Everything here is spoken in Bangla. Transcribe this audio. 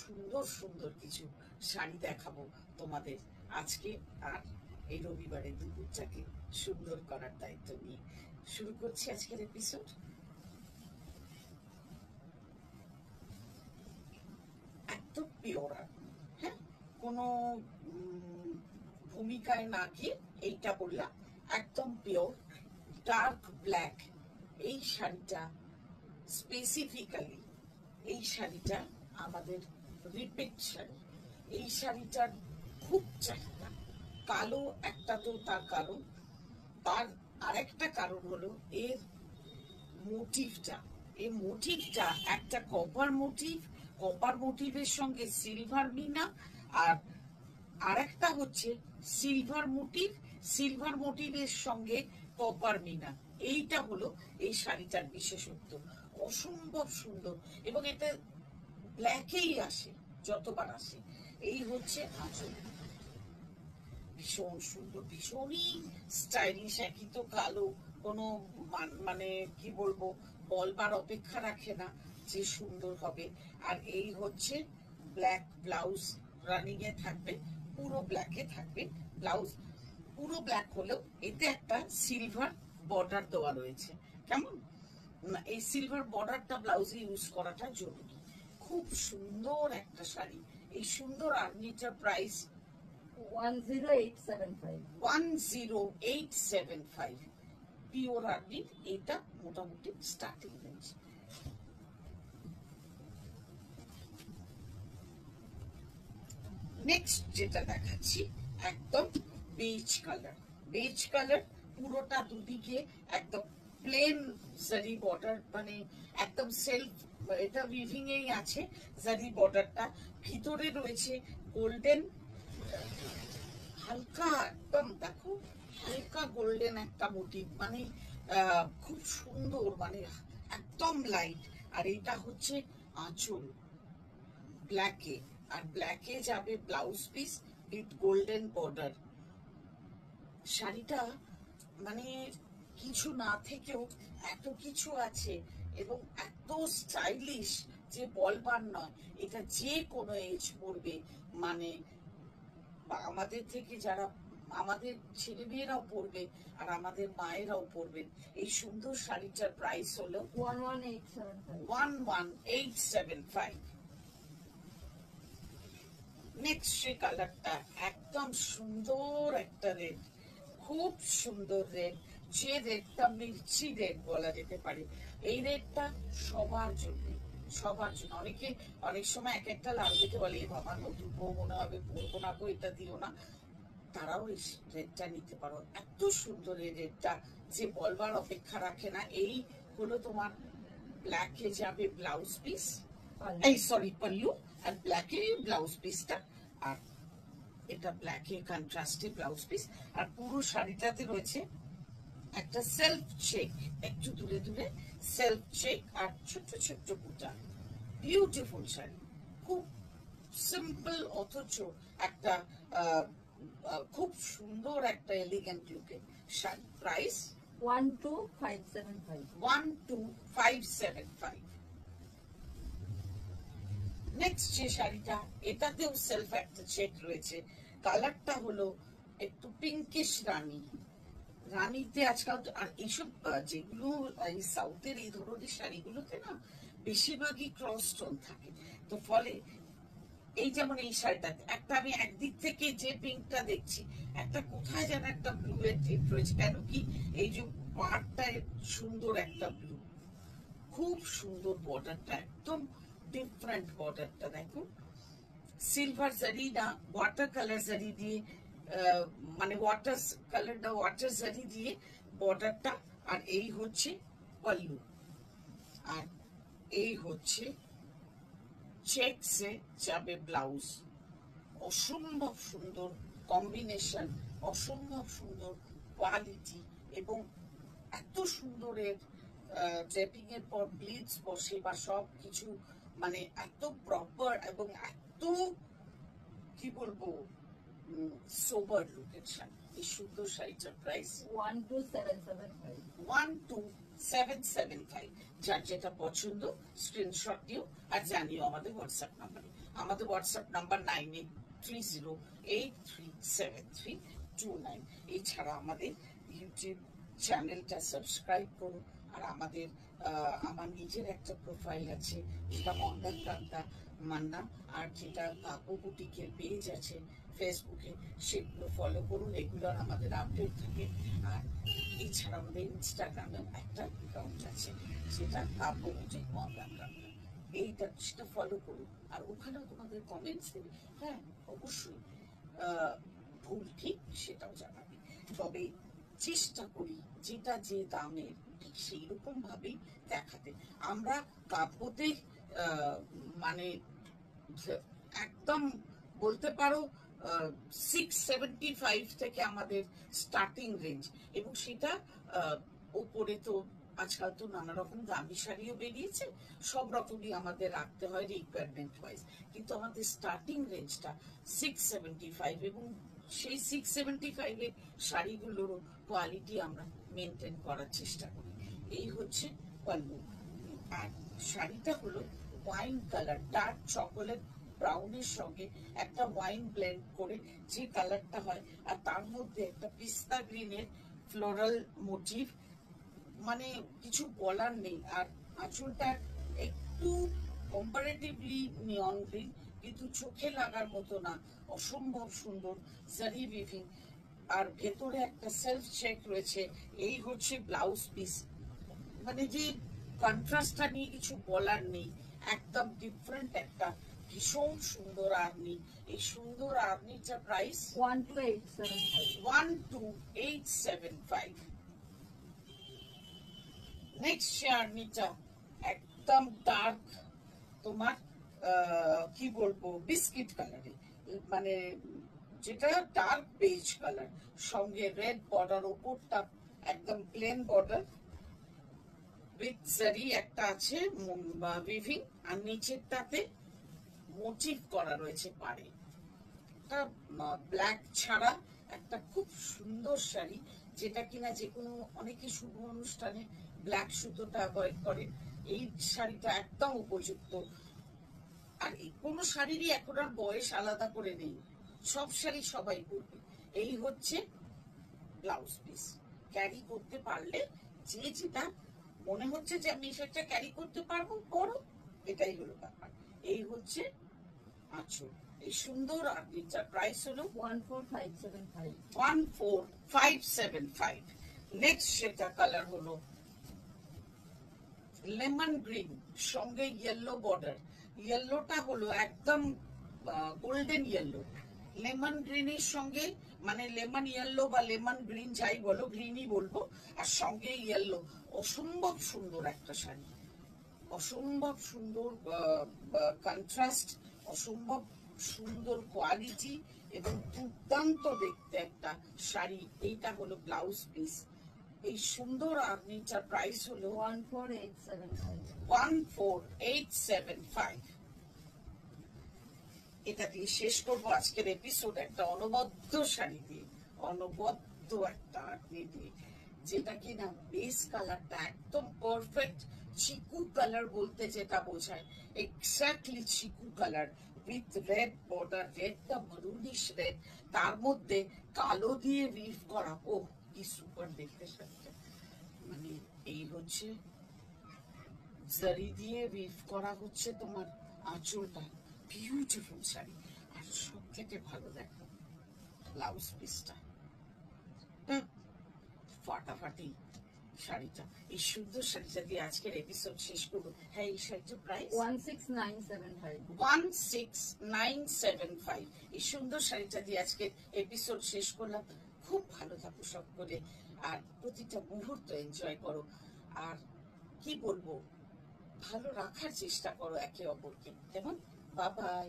সুন্দর সুন্দর কিছু শাড়ি দেখাবো তোমাদের আজকে। আর এই রবিবারে দুপুরটাকে সুন্দর করার দায়িত্ব নিয়ে শুরু করছি আজকের এপিসোড। একদম পিওর, হ্যাঁ, কোনো ভূমিকায় না গিয়ে এইটা বললাম, একদম পিওর ডার্ক ব্ল্যাক। এই শাড়িটা স্পেসিফিক্যালি, এই শাড়িটা আমাদের রিপিট শাড়ি। এই শাড়িটার খুব চাহিদা। কালো একটা তো তার কারণ, তার আরেকটা কারণ হলো এর মোটিভটা। এই মোটিভটা একটা কপার মোটিভ, কপার মোটিভের সঙ্গে সিলভার মিনা, আর আরেকটা হচ্ছে সিলভার মোটিভ, সিলভার মোটিভের সঙ্গে কপার মিনা। এইটা হলো এই শাড়িটার বিশেষত্ব। অসম্ভব সুন্দর, এবং এটা ব্ল্যাকেই আসে, যতবার আসে। এই হচ্ছে আঁচল, ভীষণ সুন্দর, ভীষণই স্টাইলিশ। একই তো কালো, কোনো মানে কি বলবো, বলবার অপেক্ষা রাখে না যে সুন্দর হবে। আর এই হচ্ছে ব্ল্যাক ব্লাউজ, রানিং এ থাকবে, পুরো ব্ল্যাকে থাকবে ব্লাউজ। পুরো ব্ল্যাক হলেও এতে একটা সিলভার বর্ডার দেওয়া রয়েছে। কেমন এই সিলভার বর্ডারটা ব্লাউজে ইউজ করাটা জরুরি। খুব সুন্দর একটা শাড়ি। এই সুন্দর আর্নিটার প্রাইস 10875 পিওর আর্নি। এটা মোটামুটি স্টার্টিং রেঞ্জ। নেক্সট যেটা দেখাচ্ছি একদম বেজ কালার। বেজ কালার, পুরোটা দুদিকে একদম প্লেন জারি বর্ডার, মানে একদম সেলফ, এটা উইভিং এই আছে জারি বর্ডারটা। ভিতরে রয়েছে গোল্ডেন, হালকা একদম দেখো, হালকা গোল্ডেন একটা মোটিভ, মানে খুব সুন্দর, মানে একদম লাইট। আর এটা হচ্ছে আঁচল ব্ল্যাকে, আর ব্ল্যাকে যাবে blouse piece with golden border. শাড়িটা মানে কিছু না থেকেও এত কিছু আছে, এবং এত স্টাইলিশ যে বলবার নয়। এটা যে কোনো এজ পড়বে, মানে আমাদের থেকে যারা, আমাদের ছেলে মেয়েরাও পরবে, আর আমাদের মায়েরাও পরবেন। এই সুন্দর শাড়িটার প্রাইস হলো 11875। নেক্সট যে কালারটা একদম সুন্দর একটা রেড, খুব সুন্দর রেড, যে রেডটা মির্চি রেড বলা যেতে পারে। এই রেডটা সবার জন্য, সবার জন্য। অনেকে অনেক সময় এক একটা লাল দেখে বলে বাবা নতুন বউ মনে হবে, পরবো না গো, এটা দিও না। তারাও এই রেডটা নিতে পারো। এত সুন্দর এই রেডটা যে বলবার অপেক্ষা রাখে না। এই হলো তোমার ব্ল্যাকে যাবে ব্লাউজ পিস, এই সরি পাল্লু, আর ব্ল্যাকে ব্লাউজ পিসটা, আর এটা ব্ল্যাকে কন্ট্রাস্টে ব্লাউজ পিস। আর পুরো শাড়িটাতে রয়েছে একটা সেলফ চেক, একটু দূরে দূরে সেলফ চেক, আর ছোট্ট ছোট্ট বুটা। বিউটিফুল শাড়ি, খুব সিম্পল অথচ একটা খুব সুন্দর একটা এলিগেন্ট লুকের শাড়ি। প্রাইস 12575। নেক্সট যে শাড়িটা, এটাতেও সেলফ একটা চেক রয়েছে। কালারটা হলো একটু পিঙ্কিশ রানী। রানীতে আজকাল, আর এইসব যেগুলো এই সাউথের এই ধরনের শাড়িগুলোতে না বেশিরভাগই ক্রস টোন থাকে। তো ফলে এই যেমন এই শাড়িটাতে একটা, আমি একদিক থেকে যে পিঙ্কটা দেখছি, একটা কোথায় যেন একটা ব্লু এর টিপ রয়েছে। কেন কি, এই যে পাড়টায় সুন্দর একটা ব্লু, খুব সুন্দর বর্ডারটা, একদম ডিফারেন্ট বর্ডারটা। দেখো সিলভার জারি না ওয়াটার কালার জারি দিয়ে, মানে ওয়াটার কালার না ওয়াটার জারি দিয়ে বর্ডারটা। আর এই হচ্ছে পাল্লু, আর এই হচ্ছে চেকসে যাবে ব্লাউজ। অসম্ভব সুন্দর কম্বিনেশন, অসম্ভব সুন্দর কোয়ালিটি, এবং এত সুন্দরের ড্রেপিং এর পর ব্লিডস বসে বা সব কিছু, মানে এত প্রপার এবং এত কি বলবো সোবার লুকের শাড়ি। এই সুন্দর শাড়িটার প্রাইস 12775। 775। যার যেটা পছন্দ স্ক্রিনশট দিও আর জানিও আমাদের হোয়াটসঅ্যাপ নাম্বারে। আমাদের হোয়াটসঅ্যাপ নাম্বার 9830837329। এছাড়া আমাদের ইউটিউব চ্যানেলটা সাবস্ক্রাইব করো। আর আমাদের আমার নিজের একটা প্রোফাইল আছে, যেটা মন্দাক্রান্তা মান্না, আর যেটা কাকু বুটিকের পেজ আছে ফেসবুকে, সেগুলো ফলো করুন, রেগুলার আমাদের আপডেট থাকে। আর এছাড়া আমাদের ইনস্টাগ্রামে একটা অ্যাকাউন্ট আছে, যেটা কাকু বুটিক মন্দাক্রান্তা, এইটা সেটা ফলো করুন। আর ওখানেও তোমাদের কমেন্টস দেবে, হ্যাঁ অবশ্যই ভুল ঠিক সেটাও জানাবে। তবে চেষ্টা করি যেটা যে দামের ঠিক সেই রকম ভাবেই দেখাতে। আমরা কাব্যতে মানে একদম বলতে পারো 675 থেকে আমাদের স্টার্টিং রেঞ্জ, এবং সেটা উপরে তো আজকাল তো নানা রকম দামি শাড়িও বেরিয়েছে, সব রকমই আমাদের রাখতে হয় রিকোয়ারমেন্ট ওয়াইজ, কিন্তু আমাদের স্টার্টিং রেঞ্জটা 675, এবং সেই 675 এর শাড়িগুলোরও কোয়ালিটি আমরা মেনটেন করার চেষ্টা করি। এই হচ্ছে পাল্লু। আর শাড়িটা হলো ওয়াইন কালার, ডার্ক চকোলেট ব্রাউনের সঙ্গে একটা ওয়াইন ব্লেন্ড করে যে কালারটা হয়, আর তার মধ্যে একটা পিস্তা গ্রিনের ফ্লোরাল মোটিভ, মানে কিছু বলার নেই। আর আঁচলটা একটু কম্পারেটিভলি নিয়ন গ্রিন, কিন্তু চোখে লাগার মতো না, অসম্ভব সুন্দর জারি উইভিং। আর ভেতরে একটা সেলফ চেক রয়েছে। এই হচ্ছে ব্লাউজ পিস, মানে যে কন্ট্রাস্টটা নিয়ে কিছু বলার নেই, একদম ডিফারেন্ট একটা ভীষণ সুন্দর আর্নি। এই সুন্দর আর্নিটার প্রাইস 12875। নেক্সট আর্নিটা একদম ডার্ক, তোমার কি বলবো, বিস্কিট কালারে, মানে যেটা ডার্ক বেজ কালার, সঙ্গে রেড বর্ডার, ওপরটা একদম প্লেন বর্ডার উইথ জারি একটা আছে উইভিং, আর নিচেরটাতে মোটিভ করা রয়েছে পাড়ে। একটা ব্ল্যাক ছাড়া একটা খুব সুন্দর শাড়ি, যেটা কিনা যে কোনো অনেকে শুভ অনুষ্ঠানে ব্ল্যাক সুতোটা অ্যাভয়েড করে, এই শাড়িটা একদম উপযুক্ত। আর কোনো শাড়িরই এখন আর বয়স আলাদা করে নেই, সব শাড়ি সবাই পরবে। এই হচ্ছে ব্লাউজ পিস। ক্যারি করতে পারলে, যে যেটা মনে হচ্ছে যে আমি সেটা ক্যারি করতে পারবো করো, এটাই হলো ব্যাপার। এই হচ্ছে আঁচল। এই সুন্দর আর্নিটার প্রাইস হলো 14575। নেক্সট সেটা কালার হলো লেমন গ্রিন, সঙ্গে ইয়েলো বর্ডার। ইয়েলোটা হলো একদম গোল্ডেন ইয়েলো, লেমন গ্রিনের সঙ্গে, মানে লেমন ইয়েলো বা লেমন গ্রিন যাই বলো, গ্রিনই বলবো, আর সঙ্গে ইয়েলো। অসম্ভব সুন্দর একটা শাড়ি, অসম্ভব সুন্দর কন্ট্রাস্ট, অসম্ভব সুন্দর কোয়ালিটি, এবং দুর্দান্ত দেখতে একটা শাড়ি। এইটা হলো ব্লাউজ পিস। এই সুন্দর আর্নিটার প্রাইস হলো 14875। এটা দিয়ে শেষ করবো আজকের এপিসোড একটা অনবদ্য শাড়ি দিয়ে, অনবদ্য একটা আর্নি দিয়ে, যেটা কিনা বেস কালারটা একদম পারফেক্ট চিকু কালার বলতে যেটা বোঝায়, exactly chikoo colour with red border, রেডটা মারুনিশ রেড, তার মধ্যে কালো দিয়ে উইভ করা। ও কি সুপার দেখতে শাড়িটা, মানে এই হচ্ছে জারি দিয়ে উইভ করা হচ্ছে তোমার আঁচলটা, বিউটিফুল শাড়ি। আর সব থেকে ভালো দেখো ব্লাউজ পিসটা, ফাটাফাটি শাড়িটা। এই সুন্দর শাড়িটা দিয়ে আজকের এপিসোড শেষ করবো। হ্যাঁ, এই শাড়িটার প্রাইস 16975। এই সুন্দর শাড়িটা দিয়ে আজকের এপিসোড শেষ করলাম। খুব ভালো থাকো সব করে, আর প্রতিটা মুহূর্ত এনজয় করো। আর কি বলবো, ভালো রাখার চেষ্টা করো একে অপরকে। কেমন? Bye bye.